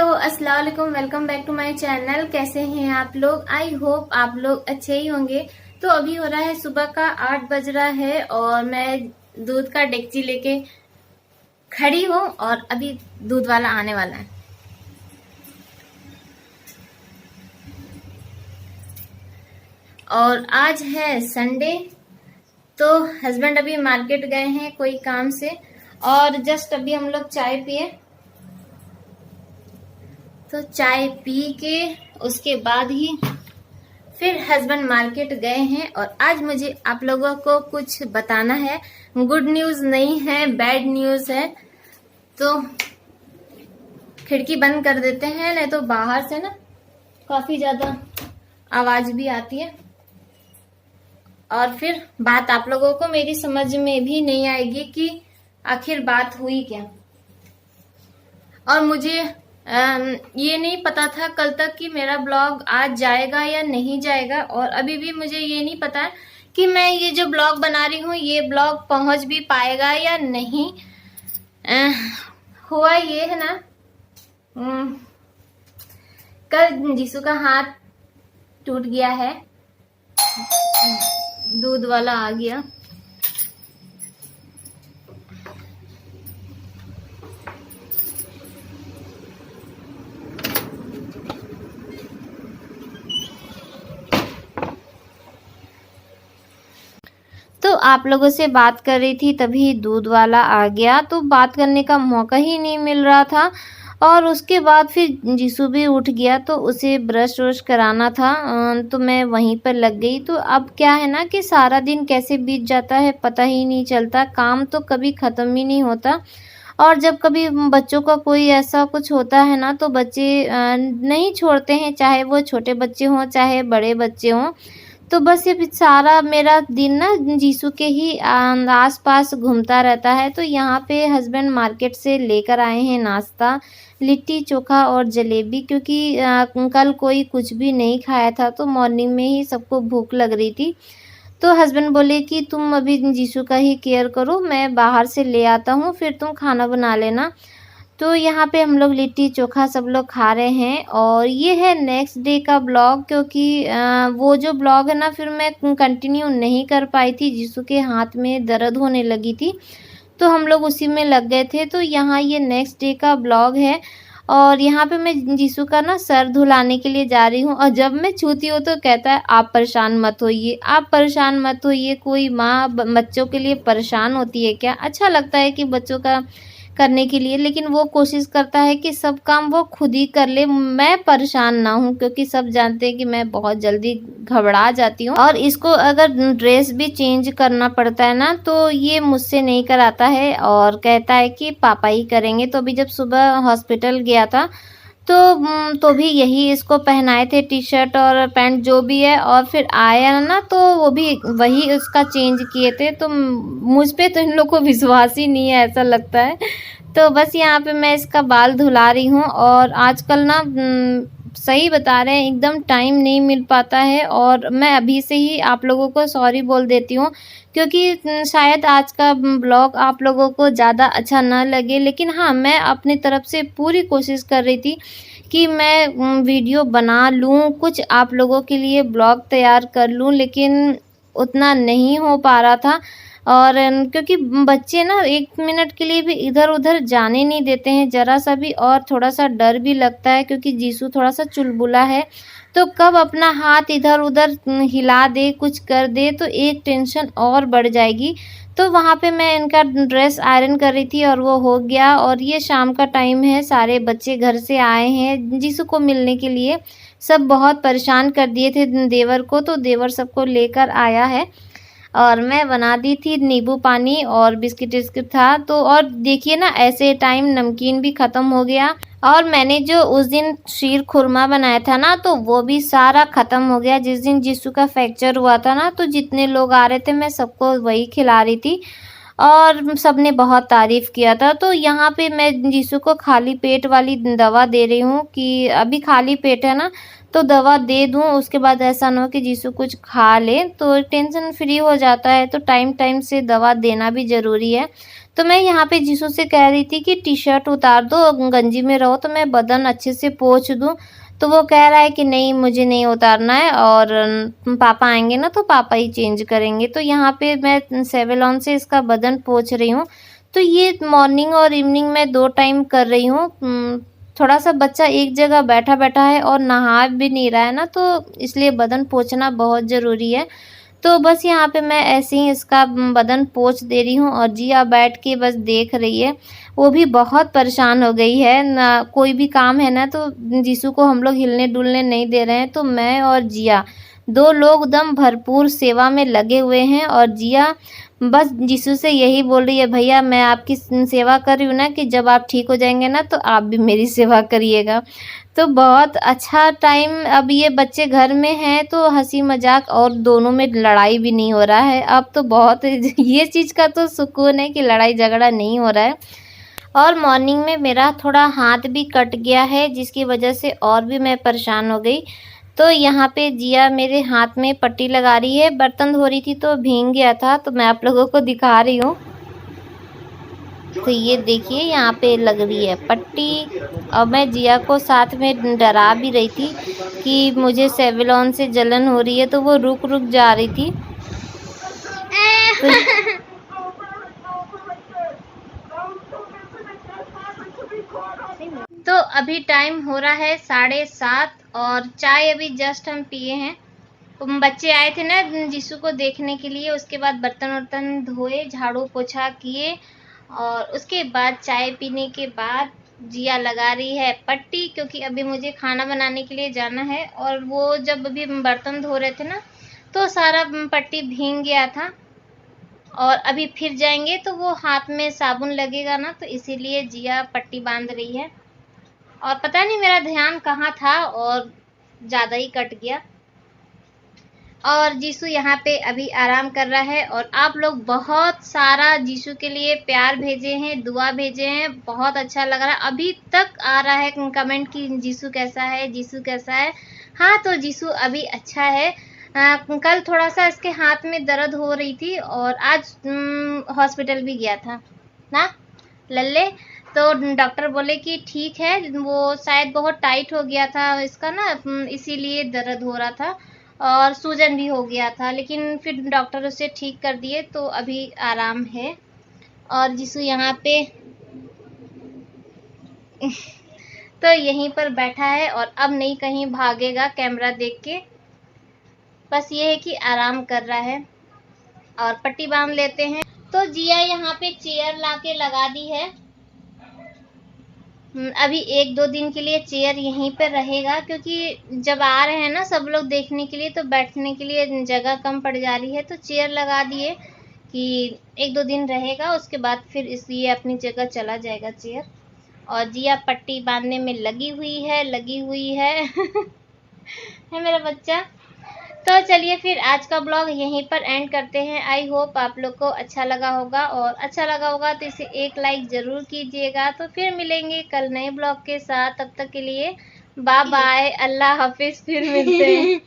Hello अस्सलाम वालेकुम, welcome back to my channel. कैसे हैं आप लोग? आई होप आप लोग अच्छे ही होंगे। तो अभी हो रहा है सुबह का 8 बज रहा है और मैं दूध का डेगची लेके खड़ी हूँ और अभी दूध वाला आने वाला है। और आज है संडे, तो हस्बैंड अभी मार्केट गए हैं कोई काम से और जस्ट अभी हम लोग चाय पिए। तो चाय पी के उसके बाद ही फिर हस्बैंड मार्केट गए हैं और आज मुझे आप लोगों को कुछ बताना है। गुड न्यूज नहीं है, बैड न्यूज है। तो खिड़की बंद कर देते हैं, नहीं तो बाहर से ना काफी ज्यादा आवाज भी आती है और फिर बात आप लोगों को मेरी समझ में भी नहीं आएगी कि आखिर बात हुई क्या। और मुझे ये नहीं पता था कल तक कि मेरा ब्लॉग आज जाएगा या नहीं जाएगा, और अभी भी मुझे ये नहीं पता कि मैं ये जो ब्लॉग बना रही हूँ ये ब्लॉग पहुंच भी पाएगा या नहीं। हुआ ये है ना, कल जीसू का हाथ टूट गया है, दूध वाला आ गया। तो आप लोगों से बात कर रही थी तभी दूध वाला आ गया, तो बात करने का मौका ही नहीं मिल रहा था। और उसके बाद फिर जीसू भी उठ गया तो उसे ब्रश व्रश कराना था, तो मैं वहीं पर लग गई। तो अब क्या है ना कि सारा दिन कैसे बीत जाता है पता ही नहीं चलता, काम तो कभी ख़त्म ही नहीं होता। और जब कभी बच्चों का कोई ऐसा कुछ होता है ना तो बच्चे नहीं छोड़ते हैं, चाहे वो छोटे बच्चे हों चाहे बड़े बच्चे हों। तो बस ये सारा मेरा दिन ना जीसू के ही आस पास घूमता रहता है। तो यहाँ पे हस्बैंड मार्केट से लेकर आए हैं नाश्ता, लिट्टी चोखा और जलेबी, क्योंकि कल कोई कुछ भी नहीं खाया था तो मॉर्निंग में ही सबको भूख लग रही थी। तो हस्बैंड बोले कि तुम अभी जीसू का ही केयर करो, मैं बाहर से ले आता हूँ फिर तुम खाना बना लेना। तो यहाँ पे हम लोग लिट्टी चोखा सब लोग खा रहे हैं। और ये है नेक्स्ट डे का ब्लॉग, क्योंकि वो जो ब्लॉग है ना फिर मैं कंटिन्यू नहीं कर पाई थी, जीसू के हाथ में दर्द होने लगी थी तो हम लोग उसी में लग गए थे। तो यहाँ ये नेक्स्ट डे का ब्लॉग है और यहाँ पे मैं जीसू का ना सर धुलाने के लिए जा रही हूँ और जब मैं छूती हूँ तो कहता है आप परेशान मत होइए, आप परेशान मत होइए। कोई माँ बच्चों के लिए परेशान होती है क्या? अच्छा लगता है कि बच्चों का करने के लिए, लेकिन वो कोशिश करता है कि सब काम वो खुद ही कर ले, मैं परेशान ना हूँ, क्योंकि सब जानते हैं कि मैं बहुत जल्दी घबरा जाती हूँ। और इसको अगर ड्रेस भी चेंज करना पड़ता है ना तो ये मुझसे नहीं कराता है और कहता है कि पापा ही करेंगे। तो अभी जब सुबह हॉस्पिटल गया था तो भी यही इसको पहनाए थे, टी शर्ट और पैंट जो भी है, और फिर आया ना तो वो भी वही उसका चेंज किए थे। तो मुझ पे तो इन लोग को विश्वास ही नहीं है ऐसा लगता है। तो बस यहाँ पे मैं इसका बाल धुला रही हूँ और आजकल ना सही बता रहे हैं एकदम टाइम नहीं मिल पाता है। और मैं अभी से ही आप लोगों को सॉरी बोल देती हूँ, क्योंकि शायद आज का ब्लॉग आप लोगों को ज़्यादा अच्छा ना लगे, लेकिन हाँ मैं अपनी तरफ से पूरी कोशिश कर रही थी कि मैं वीडियो बना लूँ, कुछ आप लोगों के लिए ब्लॉग तैयार कर लूँ, लेकिन उतना नहीं हो पा रहा था। और क्योंकि बच्चे ना 1 मिनट के लिए भी इधर उधर जाने नहीं देते हैं ज़रा सा भी, और थोड़ा सा डर भी लगता है क्योंकि जीसू थोड़ा सा चुलबुला है, तो कब अपना हाथ इधर उधर हिला दे कुछ कर दे तो एक टेंशन और बढ़ जाएगी। तो वहाँ पे मैं इनका ड्रेस आयरन कर रही थी और वो हो गया। और ये शाम का टाइम है, सारे बच्चे घर से आए हैं जीसू को मिलने के लिए, सब बहुत परेशान कर दिए थे देवर को, तो देवर सबको लेकर आया है। और मैं बना दी थी नींबू पानी और बिस्किट विस्किट था। तो और देखिए ना ऐसे टाइम नमकीन भी ख़त्म हो गया। और मैंने जो उस दिन शीर खुरमा बनाया था ना तो वो भी सारा ख़त्म हो गया। जिस दिन जीसू का फ्रैक्चर हुआ था ना तो जितने लोग आ रहे थे मैं सबको वही खिला रही थी। और सबने बहुत तारीफ़ किया था। तो यहाँ पे मैं जीसू को खाली पेट वाली दवा दे रही हूँ कि अभी खाली पेट है ना, तो दवा दे दूँ, उसके बाद ऐसा ना हो कि जीसू कुछ खा ले, तो टेंशन फ्री हो जाता है। तो टाइम-टाइम से दवा देना भी ज़रूरी है। तो मैं यहाँ पे जीसू से कह रही थी कि टी-शर्ट उतार दो, गंजी में रहो तो मैं बदन अच्छे से पोंछ दूँ। तो वो कह रहा है कि नहीं मुझे नहीं उतारना है, और पापा आएँगे ना तो पापा ही चेंज करेंगे। तो यहाँ पे मैं सेवलॉन से इसका बदन पोंछ रही हूँ। तो ये मॉर्निंग और इवनिंग में 2 टाइम कर रही हूँ। थोड़ा-सा बच्चा एक जगह बैठा-बैठा है और नहा भी नहीं रहा है ना, तो इसलिए बदन पोंछना बहुत ज़रूरी है। तो बस यहाँ पे मैं ऐसे ही इसका बदन पोंछ दे रही हूँ, और जिया बैठ के बस देख रही है। वो भी बहुत परेशान हो गई है, ना कोई भी काम है ना तो जीसू को हम लोग हिलने-डुलने नहीं दे रहे हैं, तो मैं और जिया 2 लोग एकदम भरपूर सेवा में लगे हुए हैं। और जिया बस जीसू से यही बोल रही है, भैया मैं आपकी सेवा कर रही हूँ ना, कि जब आप ठीक हो जाएँगे ना तो आप भी मेरी सेवा करिएगा। तो बहुत अच्छा टाइम, अब ये बच्चे घर में हैं तो हँसी-मज़ाक, और दोनों में लड़ाई भी नहीं हो रहा है। अब तो बहुत ये चीज़ का तो सुकून है कि लड़ाई-झगड़ा नहीं हो रहा है। और मॉर्निंग में मेरा थोड़ा हाथ भी कट गया है, जिसकी वजह से और भी मैं परेशान हो गई। तो यहाँ पे जिया मेरे हाथ में पट्टी लगा रही है, बर्तन धो रही थी तो भीग गया था, तो मैं आप लोगों को दिखा रही हूँ। तो ये देखिए यहाँ पे लग रही है पट्टी, और मैं जिया को साथ में डरा भी रही थी कि मुझे सेवलॉन से जलन हो रही है, तो वो रुक-रुक जा रही थी। तो अभी टाइम हो रहा है 7:30, और चाय अभी जस्ट हम पिए हैं। बच्चे आए थे ना जीसू को देखने के लिए, उसके बाद बर्तन-वर्तन धोए, झाड़ू पोछा किए, और उसके बाद चाय पीने के बाद जिया लगा रही है पट्टी, क्योंकि अभी मुझे खाना बनाने के लिए जाना है। और वो जब अभी बर्तन धो रहे थे ना, तो सारा पट्टी भीग गया था, और अभी फिर जाएंगे तो वो हाथ में साबुन लगेगा ना, तो इसीलिए जिया पट्टी बांध रही है। और पता नहीं मेरा ध्यान कहाँ था, और ज़्यादा ही कट गया। और जीसू यहाँ पे अभी आराम कर रहा है। और आप लोग बहुत सारा जीसू के लिए प्यार भेजे हैं, दुआ भेजे हैं, बहुत अच्छा लग रहा है। अभी तक आ रहा है कमेंट कि जीसू कैसा है, जीसू कैसा है। हाँ, तो जीसू अभी अच्छा है। कल थोड़ा सा इसके हाथ में दर्द हो रही थी, और आज हॉस्पिटल भी गया था ना लल्ले, तो डॉक्टर बोले कि ठीक है, वो शायद बहुत टाइट हो गया था इसका ना, इसीलिए दर्द हो रहा था, और सूजन भी हो गया था, लेकिन फिर डॉक्टर उसे ठीक कर दिए, तो अभी आराम है। और जीसू यहाँ पे तो यहीं पर बैठा है, और अब नहीं कहीं भागेगा कैमरा देख के, बस ये है कि आराम कर रहा है। और पट्टी बांध लेते हैं। तो जिया यहाँ पे चेयर लाके लगा दी है। अभी 1-2 दिन के लिए चेयर यहीं पर रहेगा, क्योंकि जब आ रहे हैं ना सब लोग देखने के लिए, तो बैठने के लिए जगह कम पड़ जा रही है, तो चेयर लगा दिए कि 1-2 दिन रहेगा, उसके बाद फिर ये अपनी जगह चला जाएगा चेयर। और जिया पट्टी बांधने में लगी हुई है, लगी हुई है। है मेरा बच्चा। तो चलिए फिर आज का ब्लॉग यहीं पर एंड करते हैं। आई होप आप लोग को अच्छा लगा होगा, और अच्छा लगा होगा तो इसे एक लाइक ज़रूर कीजिएगा। तो फिर मिलेंगे कल नए ब्लॉग के साथ, तब तक के लिए बाय बाय, अल्लाह हाफिज़, फिर मिलते हैं।